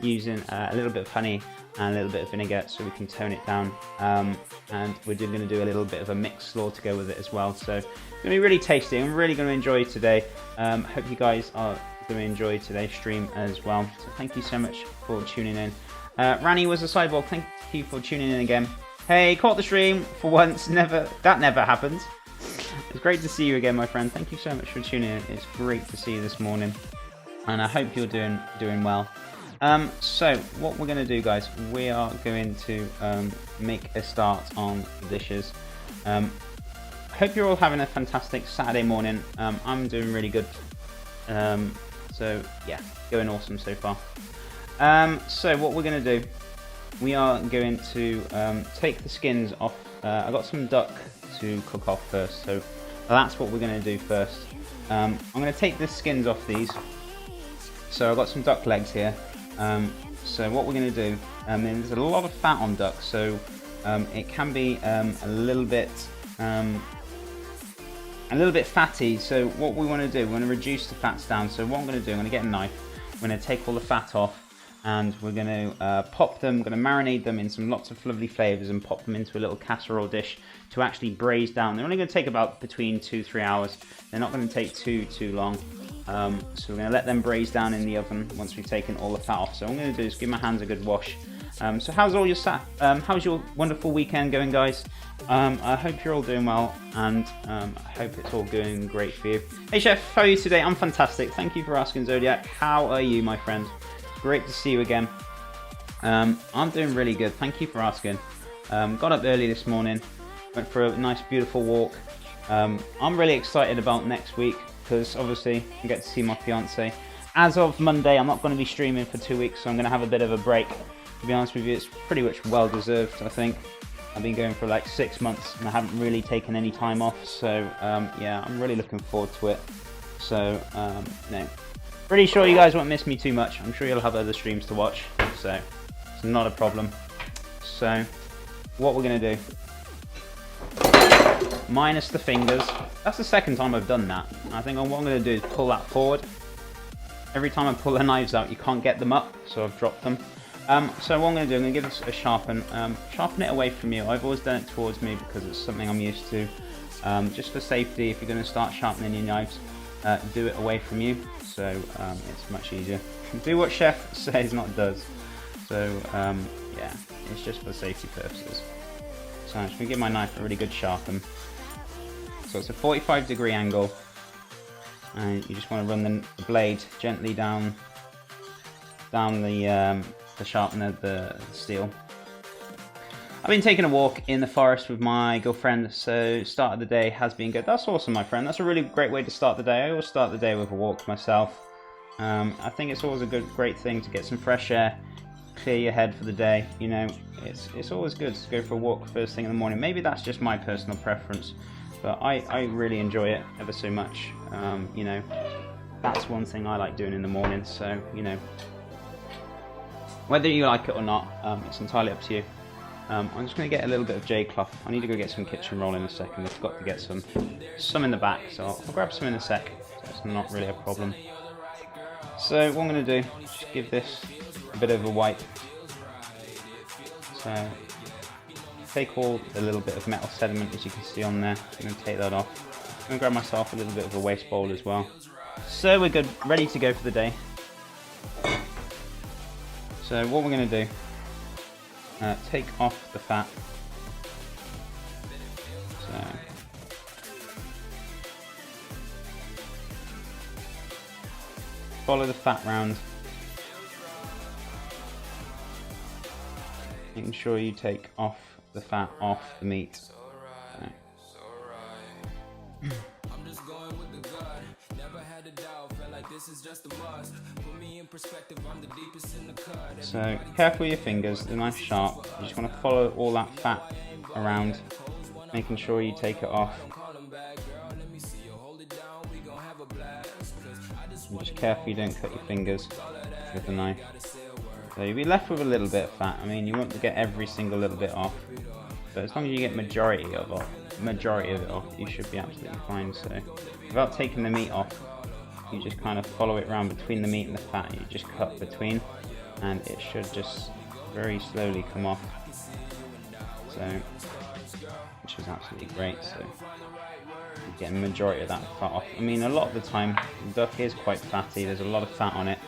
using a little bit of honey and a little bit of vinegar so we can tone it down. And we're going to do a little bit of a mixed slaw to go with it as well. So it's going to be really tasty. I'm really going to enjoy today. Hope you guys are going to enjoy today's stream as well. So thank you so much for tuning in. Rani was a sidewalk. Thank you for tuning in again. Hey, caught the stream for once. That never happens. It's great to see you again, my friend. Thank you so much for tuning in. It's great to see you this morning, and I hope you're doing well. So what we're going to do, guys, we are going to make a start on dishes. Hope you're all having a fantastic Saturday morning. I'm doing really good. So yeah, going awesome so far. So what we're going to do, we are going to take the skins off. I got some duck to cook off first, so that's what we're going to do first. I'm going to take the skins off these. So I've got some duck legs here. So what we're going to do, there's a lot of fat on duck, so it can be a little bit fatty. So what we want to do, we want to reduce the fats down. So what I'm going to do, I'm going to get a knife, I'm going to take all the fat off, and we're going to pop them, we're going to marinate them in some lots of lovely flavours and pop them into a little casserole dish to actually braise down. They're only going to take about between 2-3 hours. They're not going to take too long. So we're going to let them braise down in the oven once we've taken all the fat off. So what I'm going to do is give my hands a good wash. So how's your wonderful weekend going, guys? I hope you're all doing well, and I hope it's all going great for you. Hey Chef, how are you today? I'm fantastic. Thank you for asking, Zodiac. How are you, my friend? Great to see you again. I'm doing really good. Thank you for asking. Got up early this morning, went for a nice beautiful walk. I'm really excited about next week, because obviously I get to see my fiance. As of Monday, I'm not going to be streaming for 2 weeks, so I'm going to have a bit of a break. To be honest with you, it's pretty much well deserved, I think. I've been going for like 6 months and I haven't really taken any time off, so yeah, I'm really looking forward to it. So, no, pretty sure you guys won't miss me too much. I'm sure you'll have other streams to watch, so it's not a problem. So, what we're going to do, minus the fingers. That's the second time I've done that. I think what I'm going to do is pull that forward. Every time I pull the knives out, you can't get them up, so I've dropped them. So what I'm going to do, I'm going to give this a sharpen. Sharpen it away from you. I've always done it towards me because it's something I'm used to. Just for safety, if you're going to start sharpening your knives, do it away from you, so it's much easier. Do what chef says, not does. So yeah, it's just for safety purposes. So I'm just going to give my knife a really good sharpen. So it's a 45-degree angle, and you just want to run the blade gently down the sharpener, the steel. I've been taking a walk in the forest with my girlfriend, so start of the day has been good. That's awesome, my friend. That's a really great way to start the day. I always start the day with a walk myself. I think it's always a great thing to get some fresh air, clear your head for the day. You know, it's always good to go for a walk first thing in the morning. Maybe that's just my personal preference, but I really enjoy it ever so much. You know, that's one thing I like doing in the morning. So, you know, whether you like it or not, it's entirely up to you. I'm just going to get a little bit of J cloth. I need to go get some kitchen roll in a second. I've got to get some in the back, so I'll grab some in a sec. That's not really a problem. So what I'm going to do, just give this a bit of a wipe. So take all the little bit of metal sediment, as you can see on there. I'm going to take that off. I'm going to grab myself a little bit of a waste bowl as well. So we're good, ready to go for the day. So what we're going to do, take off the fat. So follow the fat round, making sure you take off the fat off the meat. So careful with your fingers, they're nice sharp. You just want to follow all that fat around, making sure you take it off. And just careful you don't cut your fingers with the knife. So you'll be left with a little bit of fat. I mean, you won't get every single little bit off, but as long as you get majority of it off, you should be absolutely fine. So without taking the meat off, you just kind of follow it around between the meat and the fat. You just cut between. and it should just very slowly come off. So, which is absolutely great. So, you get a majority of that fat off. I mean, a lot of the time, duck is quite fatty. There's a lot of fat on it.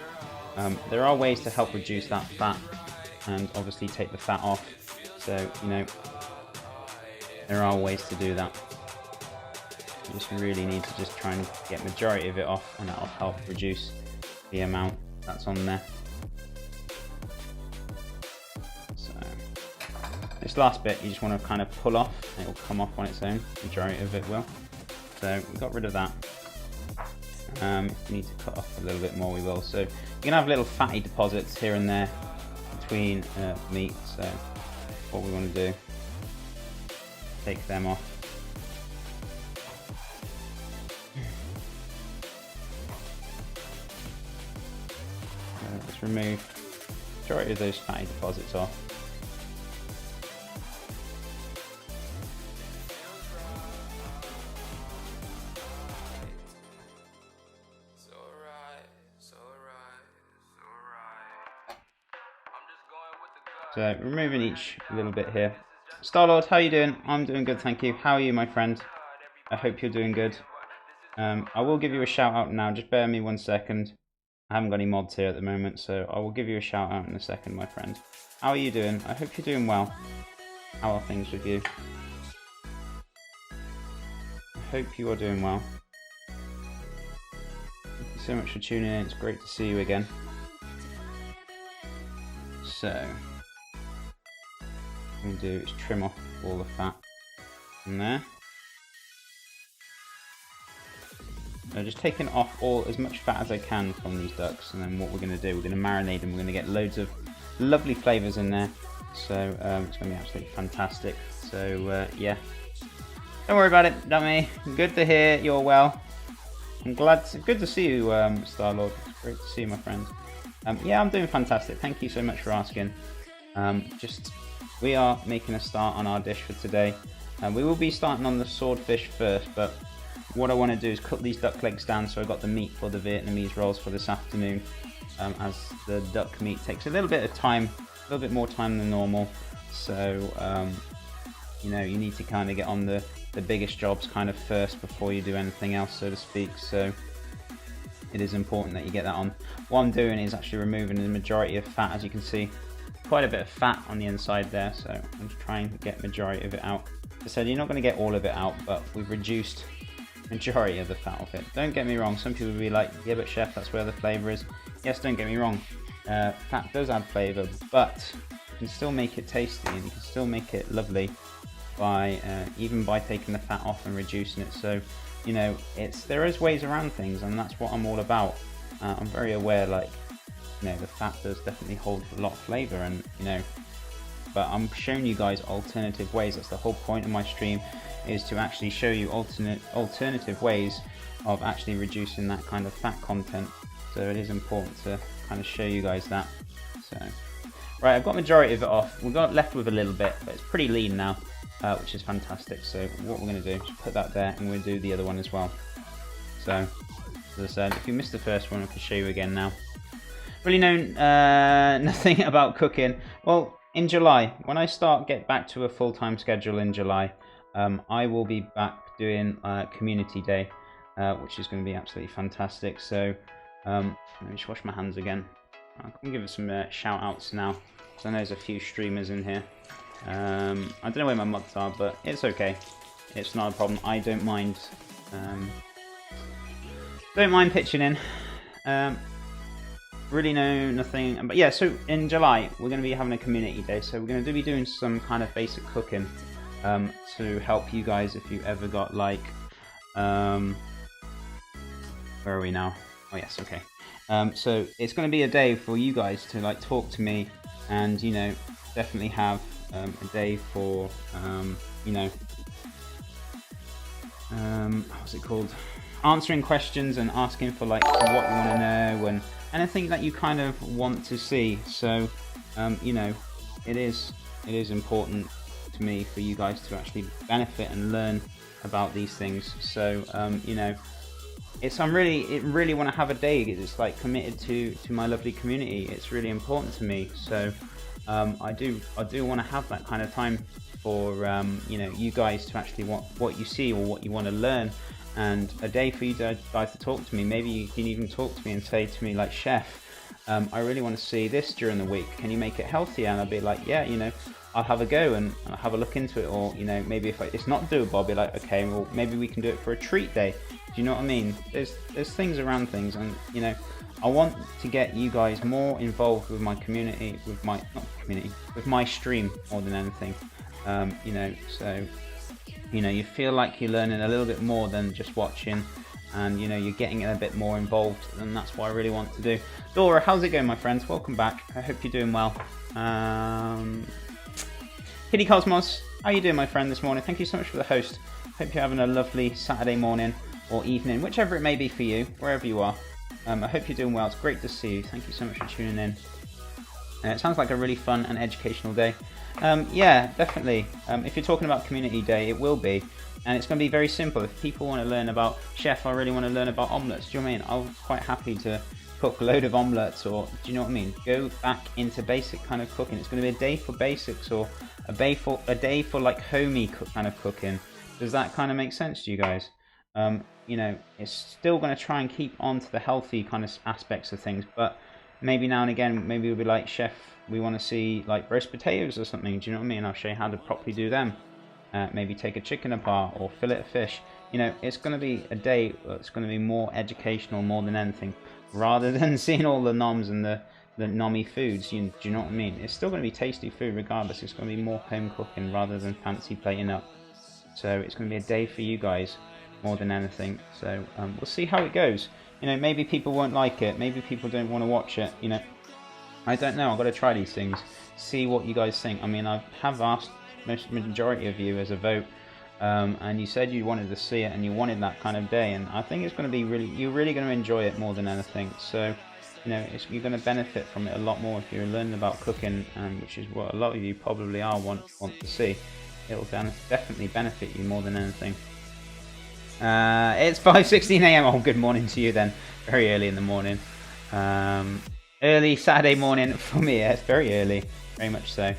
There are ways to help reduce that fat and obviously take the fat off. So, you know, there are ways to do that. You just really need to just try and get majority of it off, and that'll help reduce the amount that's on there. So this last bit you just want to kind of pull off, and it will come off on its own. Majority of it will. So we got rid of that. If we need to cut off a little bit more, we will. So you can have little fatty deposits here and there between meat. So what we want to do, take them off. Let's remove the majority of those fatty deposits off. So removing each little bit here. Star-Lord, how are you doing? I'm doing good, thank you. How are you, my friend? I hope you're doing good. I will give you a shout out now. Just bear me 1 second. I haven't got any mods here at the moment, so I will give you a shout out in a second, my friend. How are you doing? I hope you're doing well. How are things with you? I hope you are doing well. Thank you so much for tuning in. It's great to see you again. So what I'm going to do is trim off all the fat from there. So just taking off as much fat as I can from these ducks, and then what we're going to do, we're going to marinate them. We're going to get loads of lovely flavours in there. So it's going to be absolutely fantastic. So yeah, don't worry about it, dummy. Good to hear you're well. I'm glad. Good to see you, Star-Lord. It's great to see you, my friend. Yeah, I'm doing fantastic. Thank you so much for asking. We are making a start on our dish for today. We will be starting on the swordfish first, but what I want to do is cut these duck legs down so I got the meat for the Vietnamese rolls for this afternoon, as the duck meat takes a little bit of time, a little bit more time than normal. So you know, you need to kind of get on the biggest jobs kind of first before you do anything else, so to speak. So it is important that you get that on. What I'm doing is actually removing the majority of fat. As you can see, quite a bit of fat on the inside there, so I'm just trying to get majority of it out. As I said, you're not going to get all of it out, but we've reduced majority of the fat off it. Don't get me wrong, some people will be like, yeah, but chef, that's where the flavour is. Yes, don't get me wrong, fat does add flavour, but you can still make it tasty, and you can still make it lovely by even by taking the fat off and reducing it. So, you know, there is ways around things, and that's what I'm all about. I'm very aware, like, you know, the fat does definitely hold a lot of flavour, and you know, but I'm showing you guys alternative ways. That's the whole point of my stream, is to actually show you alternative ways of actually reducing that kind of fat content. So it is important to kind of show you guys that. So right, I've got majority of it off. We've got left with a little bit, but it's pretty lean now, which is fantastic. So what we're going to do is put that there, and we'll do the other one as well. So as I said, if you missed the first one, I can show you again now. Really know nothing about cooking. Well, in July, when I get back to a full-time schedule in July, I will be back doing Community Day, which is going to be absolutely fantastic. So let me just wash my hands again. I can give some shout outs now, because I know there's a few streamers in here. I don't know where my mods are, but it's okay. It's not a problem. I don't mind. Don't mind pitching in. Really know nothing, but yeah, so in July we're going to be having a community day, so we're going to be doing some kind of basic cooking to help you guys if you ever got like where are we now? Oh yes, okay. So it's going to be a day for you guys to like talk to me, and you know, definitely have a day for you know, what's it called, answering questions and asking for like what you want to know and anything that you kind of want to see. So you know, it is important to me for you guys to actually benefit and learn about these things. So you know, really want to have a day that's like committed to my lovely community. It's really important to me. So I do want to have that kind of time for you know, you guys to actually what you see or what you want to learn, and a day for you guys to talk to me. Maybe you can even talk to me and say to me like, Chef, I really want to see this during the week. Can you make it healthier? And I'll be like, yeah, you know, I'll have a go and I'll have a look into it. Or, you know, maybe if it's not doable, I'll be like, okay, well, maybe we can do it for a treat day. Do you know what I mean? There's things around things, and you know, I want to get you guys more involved with my community, with my stream more than anything. You know, so you know, you feel like you're learning a little bit more than just watching, and you know, you're getting a bit more involved, and that's what I really want to do. Dora, how's it going, my friends? Welcome back. I hope you're doing well. Kitty Cosmos, how you doing, my friend, this morning? Thank you so much for the host. Hope you're having a lovely Saturday morning or evening, whichever it may be for you, wherever you are. I hope you're doing well. It's great to see you. Thank you so much for tuning in. It sounds like a really fun and educational day. Yeah, definitely. If you're talking about Community Day, it will be. And it's going to be very simple. If people want to learn about, Chef, I really want to learn about omelettes. Do you know what I mean? I'm quite happy to cook a load of omelettes, or do you know what I mean? Go back into basic kind of cooking. It's going to be a day for basics, or a day for like homey kind of cooking. Does that kind of make sense to you guys? You know, it's still going to try and keep on to the healthy kind of aspects of things, but maybe now and again, maybe we'll be like, Chef, we want to see like roast potatoes or something. Do you know what I mean? I'll show you how to properly do them. Maybe take a chicken apart or fillet a fish. You know, it's going to be a day that's going to be more educational more than anything, rather than seeing all the noms and the nommy foods. Do you know what I mean? It's still going to be tasty food regardless. It's going to be more home cooking rather than fancy plating up. So it's going to be a day for you guys more than anything. So we'll see how it goes. You know, maybe people won't like it. Maybe people don't want to watch it. You know, I don't know. I've got to try these things, see what you guys think. I mean, I have asked majority of you as a vote, and you said you wanted to see it and you wanted that kind of day, and I think it's going to be you're really going to enjoy it more than anything. So, you know, you're going to benefit from it a lot more if you're learning about cooking, which is what a lot of you probably want to see. It'll definitely benefit you more than anything. It's 5:16 AM. Oh, good morning to you then. Very early in the morning. Early Saturday morning for me. Yeah, it's very early, very much so.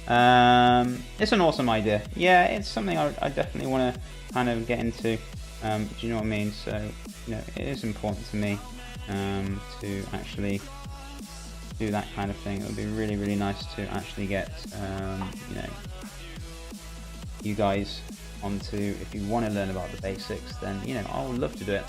It's an awesome idea. Yeah, it's something I definitely want to kind of get into. Do you know what I mean? So, you know, it is important to me to actually do that kind of thing. It would be really, really nice to actually get, you know, you guys onto, if you want to learn about the basics, then, you know, I would love to do it.